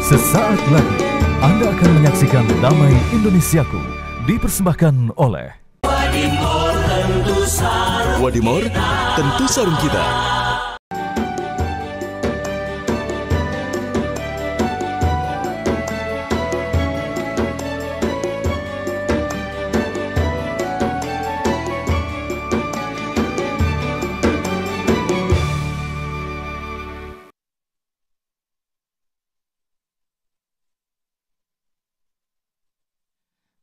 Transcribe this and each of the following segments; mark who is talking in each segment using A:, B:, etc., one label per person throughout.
A: Sesaat lagi Anda akan menyaksikan Damai Indonesiaku dipersembahkan oleh
B: Wadimor tentu sarung kita.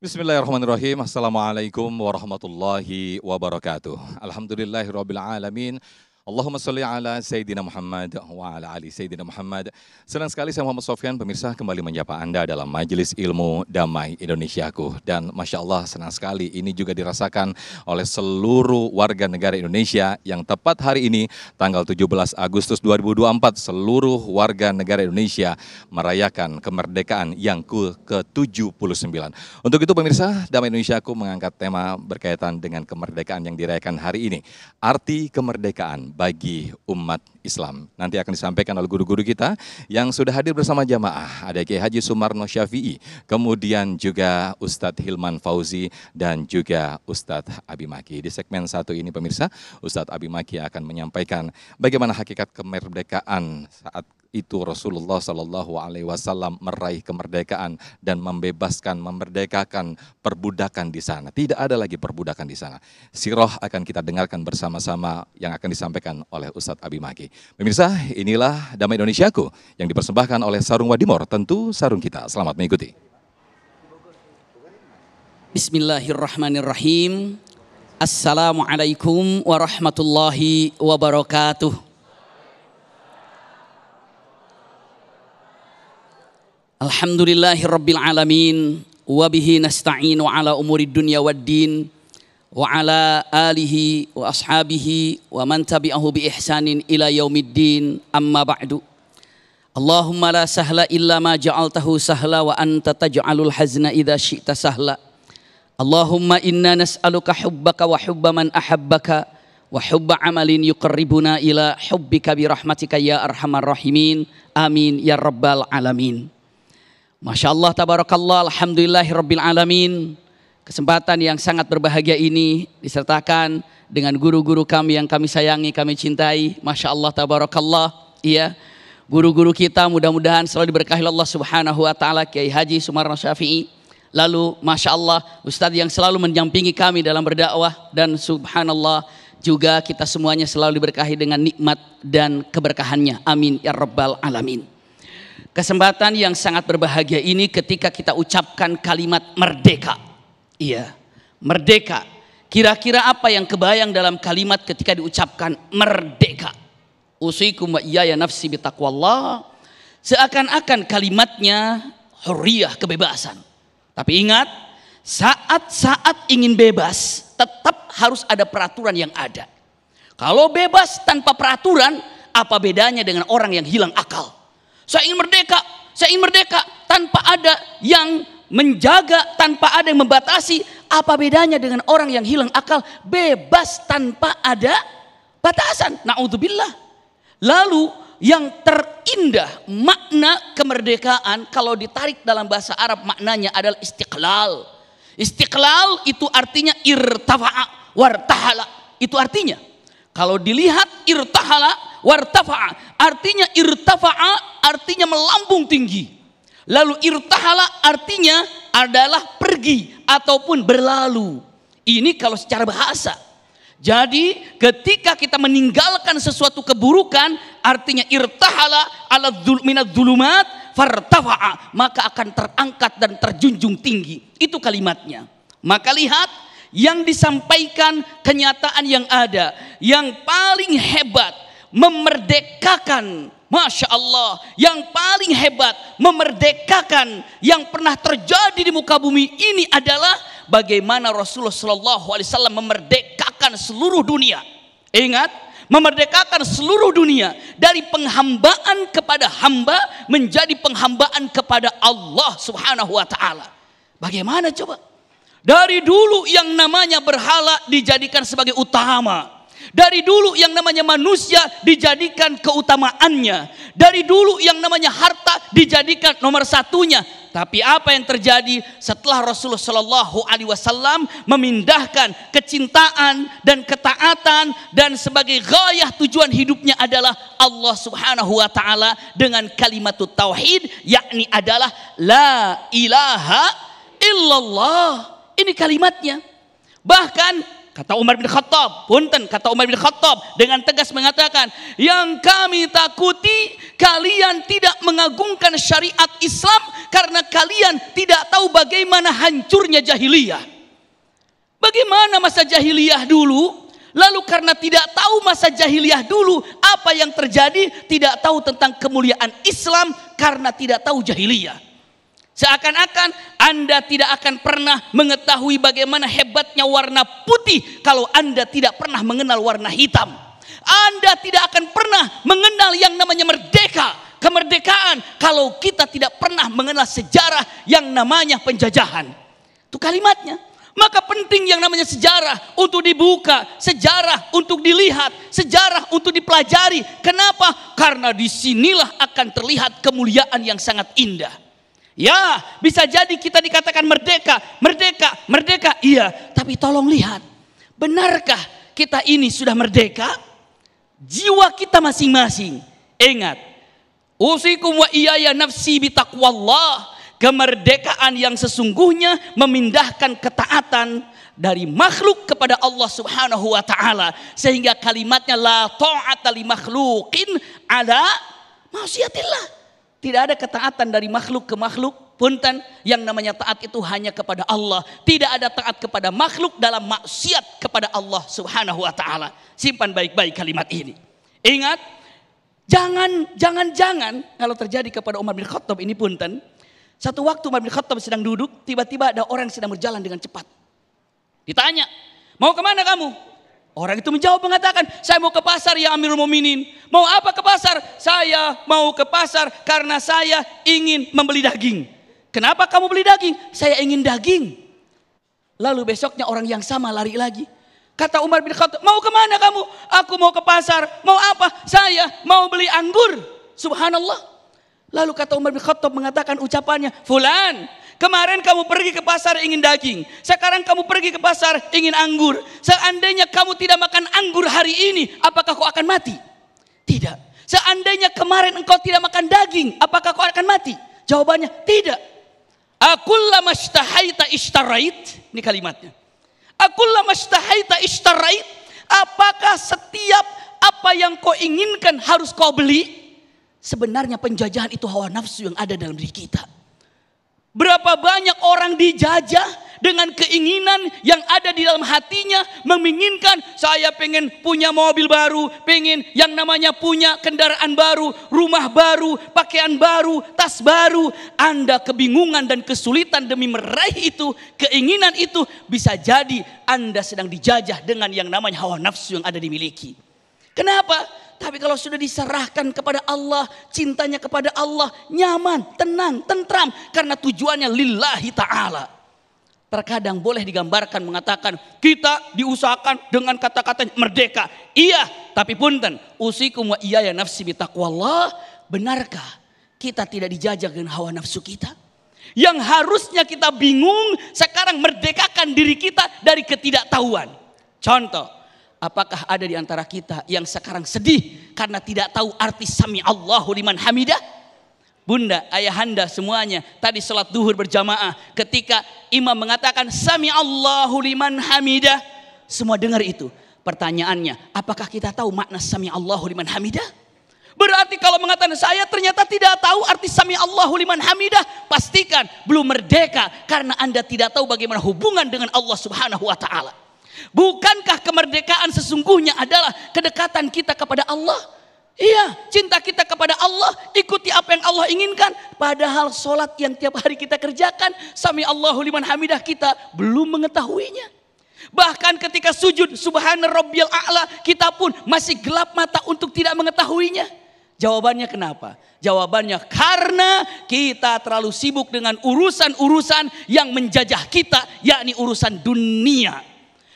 C: Bismillahirrahmanirrahim. Assalamualaikum warahmatullahi wabarakatuh. Alhamdulillahirabbil alamin. Allahumma sholli ala Sayyidina Muhammad wa ala ali Sayyidina Muhammad. Senang sekali saya Muhammad Sofyan, pemirsa, kembali menyapa Anda dalam Majelis Ilmu Damai Indonesiaku. Dan Masya Allah senang sekali ini juga dirasakan oleh seluruh warga negara Indonesia yang tepat hari ini tanggal 17 Agustus 2024 seluruh warga negara Indonesia merayakan kemerdekaan yang ke-79. Untuk itu pemirsa, Damai Indonesiaku mengangkat tema berkaitan dengan kemerdekaan yang dirayakan hari ini. Arti kemerdekaan bagi umat Islam. Nanti akan disampaikan oleh guru-guru kita yang sudah hadir bersama jamaah. Ada Kiai Haji Sumarno Syafi'i, kemudian juga Ustadz Hilman Fauzi, dan juga Ustadz Abi Maki. Di segmen satu ini pemirsa, Ustadz Abi Maki akan menyampaikan bagaimana hakikat kemerdekaan saat itu Rasulullah Shallallahu Alaihi Wasallam meraih kemerdekaan dan membebaskan, memerdekakan perbudakan di sana. Tidak ada lagi perbudakan di sana. Sirah akan kita dengarkan bersama-sama yang akan disampaikan oleh Ustadz Abi Maki. Pemirsa, inilah Damai Indonesiaku yang dipersembahkan oleh Sarung Wadimor, tentu sarung kita. Selamat mengikuti.
D: Bismillahirrahmanirrahim. Assalamualaikum warahmatullahi wabarakatuh. Alhamdulillahirabbil alamin wa bihi nasta'inu ala umuri dunya waddin wa ala alihi wa ashabihi wa man tabi'ahu bi ihsanin ila yaumiddin, amma ba'du. Allahumma la sahla illa ma ja'altahu sahla wa anta taj'alul hazna idza syi'ta sahla. Allahumma inna nas'aluka hubbaka wa hubba man ahabbaka wa hubba amalin yuqarribuna ila hubbika bi rahmatika ya arhamar rahimin. Amin ya rabbal alamin. Masya Allah, tabarakallah, alhamdulillahirabbil alamin. Kesempatan yang sangat berbahagia ini disertakan dengan guru-guru kami yang kami sayangi, kami cintai. Masya Allah, tabarakallah. Iya, guru-guru kita mudah-mudahan selalu diberkahi Allah Subhanahu wa taala, Kiai Haji Sumarno Syafi'i. Lalu Masya Allah, Ustadz yang selalu mendampingi kami dalam berdakwah, dan subhanallah juga kita semuanya selalu diberkahi dengan nikmat dan keberkahannya. Amin ya rabbal alamin. Kesempatan yang sangat berbahagia ini ketika kita ucapkan kalimat merdeka. Iya, merdeka. Kira-kira apa yang kebayang dalam kalimat ketika diucapkan merdeka? Usikum wa iyaya nafsi bitaqwallah. Seakan-akan kalimatnya hurriyah, kebebasan. Tapi ingat, saat-saat ingin bebas tetap harus ada peraturan yang ada. Kalau bebas tanpa peraturan, apa bedanya dengan orang yang hilang akal? Saya ingin merdeka tanpa ada yang menjaga, tanpa ada yang membatasi. Apa bedanya dengan orang yang hilang akal, bebas tanpa ada batasan? Na'udzubillah. Lalu yang terindah makna kemerdekaan kalau ditarik dalam bahasa Arab maknanya adalah istiqlal. Istiqlal itu artinya irtafa'a wartahala. Itu artinya kalau dilihat irtahala wartafa'a, artinya irtafa'a artinya melambung tinggi. Lalu irtahala artinya adalah pergi ataupun berlalu. Ini kalau secara bahasa. Jadi ketika kita meninggalkan sesuatu keburukan, artinya irtahala ala minadz dzulumat fartafa'a, maka akan terangkat dan terjunjung tinggi. Itu kalimatnya. Maka lihat yang disampaikan, kenyataan yang ada, yang paling hebat memerdekakan, Masya Allah, yang paling hebat memerdekakan yang pernah terjadi di muka bumi ini adalah bagaimana Rasulullah SAW memerdekakan seluruh dunia. Ingat, memerdekakan seluruh dunia dari penghambaan kepada hamba menjadi penghambaan kepada Allah Subhanahu wa taala. Bagaimana coba? Dari dulu yang namanya berhala dijadikan sebagai utama. Dari dulu yang namanya manusia dijadikan keutamaannya. Dari dulu yang namanya harta dijadikan nomor satunya. Tapi apa yang terjadi setelah Rasulullah Shallallahu Alaihi Wasallam memindahkan kecintaan dan ketaatan dan sebagai gayah tujuan hidupnya adalah Allah Subhanahu Wa Taala dengan kalimat tauhid, yakni adalah la ilaha illallah. Ini kalimatnya. Bahkan kata Umar bin Khattab, kata Umar bin Khattab dengan tegas mengatakan, yang kami takuti kalian tidak mengagungkan syariat Islam karena kalian tidak tahu bagaimana hancurnya jahiliyah. Bagaimana masa jahiliyah dulu? Lalu karena tidak tahu masa jahiliyah dulu, apa yang terjadi? Tidak tahu tentang kemuliaan Islam karena tidak tahu jahiliyah. Seakan-akan Anda tidak akan pernah mengetahui bagaimana hebatnya warna putih kalau Anda tidak pernah mengenal warna hitam. Anda tidak akan pernah mengenal yang namanya merdeka, kemerdekaan kalau kita tidak pernah mengenal sejarah yang namanya penjajahan. Itu kalimatnya. Maka penting yang namanya sejarah untuk dibuka, sejarah untuk dilihat, sejarah untuk dipelajari. Kenapa? Karena disinilah akan terlihat kemuliaan yang sangat indah. Ya, bisa jadi kita dikatakan merdeka, merdeka, merdeka. Iya, tapi tolong lihat, benarkah kita ini sudah merdeka? Jiwa kita masing-masing. Ingat, usikum wa iyaya nafsi bitaqwallah. Kemerdekaan yang sesungguhnya memindahkan ketaatan dari makhluk kepada Allah Subhanahu wa taala, sehingga kalimatnya la ta'ata li makhluqin ala ma'siyatillah. Tidak ada ketaatan dari makhluk ke makhluk. Punten, yang namanya taat itu hanya kepada Allah. Tidak ada taat kepada makhluk dalam maksiat kepada Allah Subhanahu wa taala. Simpan baik-baik kalimat ini. Ingat, jangan kalau terjadi kepada Umar bin Khattab ini, punten. Satu waktu Umar bin Khattab sedang duduk, tiba-tiba ada orang sedang berjalan dengan cepat. Ditanya, mau kemana kamu? Orang itu menjawab mengatakan, saya mau ke pasar ya Amirul Mukminin. Mau apa ke pasar? Saya mau ke pasar karena saya ingin membeli daging. Kenapa kamu beli daging? Saya ingin daging. Lalu besoknya orang yang sama lari lagi. Kata Umar bin Khattab, mau kemana kamu? Aku mau ke pasar. Mau apa? Saya mau beli anggur. Subhanallah. Lalu kata Umar bin Khattab mengatakan ucapannya, Fulan, kemarin kamu pergi ke pasar ingin daging. Sekarang kamu pergi ke pasar ingin anggur. Seandainya kamu tidak makan anggur hari ini, apakah kau akan mati? Tidak. Seandainya kemarin engkau tidak makan daging, apakah kau akan mati? Jawabannya tidak. Akullama ishtahaita ishtarait. Ini kalimatnya. Akullama ishtahaita ishtarait. Apakah setiap apa yang kau inginkan harus kau beli? Sebenarnya penjajahan itu hawa nafsu yang ada dalam diri kita. Berapa banyak orang dijajah dengan keinginan yang ada di dalam hatinya, menginginkan saya pengen punya mobil baru, pengen yang namanya punya kendaraan baru, rumah baru, pakaian baru, tas baru. Anda kebingungan dan kesulitan demi meraih itu, keinginan itu, bisa jadi Anda sedang dijajah dengan yang namanya hawa nafsu yang ada dimiliki. Kenapa? Tapi kalau sudah diserahkan kepada Allah, cintanya kepada Allah, nyaman, tenang, tentram. Karena tujuannya lillahi ta'ala. Terkadang boleh digambarkan mengatakan, kita diusahakan dengan kata-kata merdeka. Iya, tapi punten, usikum wa iyaya nafsi bitaqwallah. Benarkah kita tidak dijajah dengan hawa nafsu kita? Yang harusnya kita bingung, sekarang merdekakan diri kita dari ketidaktahuan. Contoh. Apakah ada di antara kita yang sekarang sedih karena tidak tahu arti sami Allahu liman hamidah? Bunda, ayahanda semuanya tadi salat duhur berjamaah ketika imam mengatakan sami Allahu liman hamidah, semua dengar itu. Pertanyaannya, apakah kita tahu makna sami Allahu liman hamidah? Berarti kalau mengatakan saya ternyata tidak tahu arti sami Allahu liman hamidah, pastikan belum merdeka karena Anda tidak tahu bagaimana hubungan dengan Allah Subhanahu wa taala. Bukankah kemerdekaan sesungguhnya adalah kedekatan kita kepada Allah? Iya, cinta kita kepada Allah, ikuti apa yang Allah inginkan. Padahal sholat yang tiap hari kita kerjakan, sami Allahu liman hamidah, kita belum mengetahuinya. Bahkan ketika sujud subhana rabbiyal a'la, kita pun masih gelap mata untuk tidak mengetahuinya. Jawabannya kenapa? Jawabannya karena kita terlalu sibuk dengan urusan-urusan yang menjajah kita, yakni urusan dunia.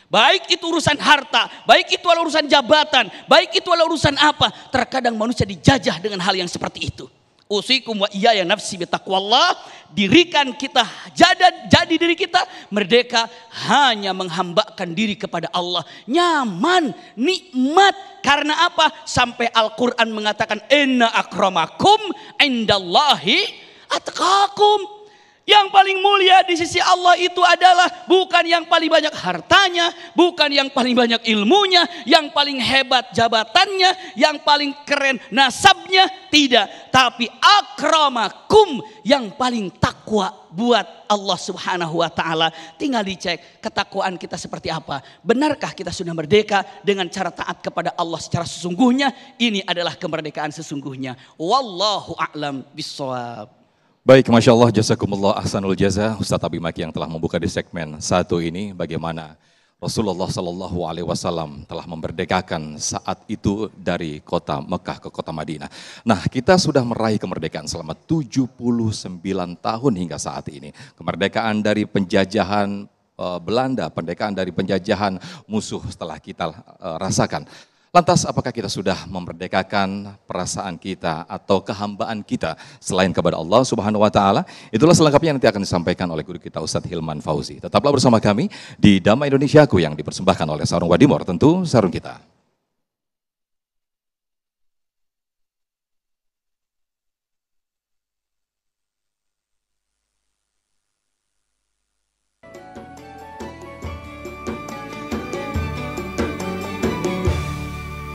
D: Baik itu urusan harta, baik itu adalah urusan jabatan, baik itu adalah urusan apa. Terkadang manusia dijajah dengan hal yang seperti itu. Usikum wa iyaya nafsi bitaqwallah. Dirikan kita, jadi diri kita merdeka hanya menghambakan diri kepada Allah. Nyaman, nikmat. Karena apa? Sampai Al-Quran mengatakan inna akramakum indallahi atqakum. Yang paling mulia di sisi Allah itu adalah bukan yang paling banyak hartanya, bukan yang paling banyak ilmunya, yang paling hebat jabatannya, yang paling keren nasabnya, tidak. Tapi akramakum, yang paling takwa buat Allah Subhanahu wa taala. Tinggal dicek ketakwaan kita seperti apa. Benarkah kita sudah merdeka dengan cara taat kepada Allah secara sesungguhnya? Ini adalah kemerdekaan sesungguhnya. Wallahu a'lam bishawab.
C: Baik, Masya Allah, jazakumullah ahsanul jaza, Ustadz Abi Maki yang telah membuka di segmen 1 ini bagaimana Rasulullah Sallallahu Alaihi Wasallam telah memerdekakan saat itu dari kota Mekah ke kota Madinah. Nah, kita sudah meraih kemerdekaan selama 79 tahun hingga saat ini. Kemerdekaan dari penjajahan Belanda, kemerdekaan dari penjajahan musuh setelah kita rasakan. Lantas apakah kita sudah memerdekakan perasaan kita atau kehambaan kita selain kepada Allah Subhanahu wa taala? Itulah selengkapnya yang nanti akan disampaikan oleh guru kita Ustadz Hilman Fauzi. Tetaplah bersama kami di Damai Indonesiaku yang dipersembahkan oleh Sarung Wadimor, tentu sarung kita.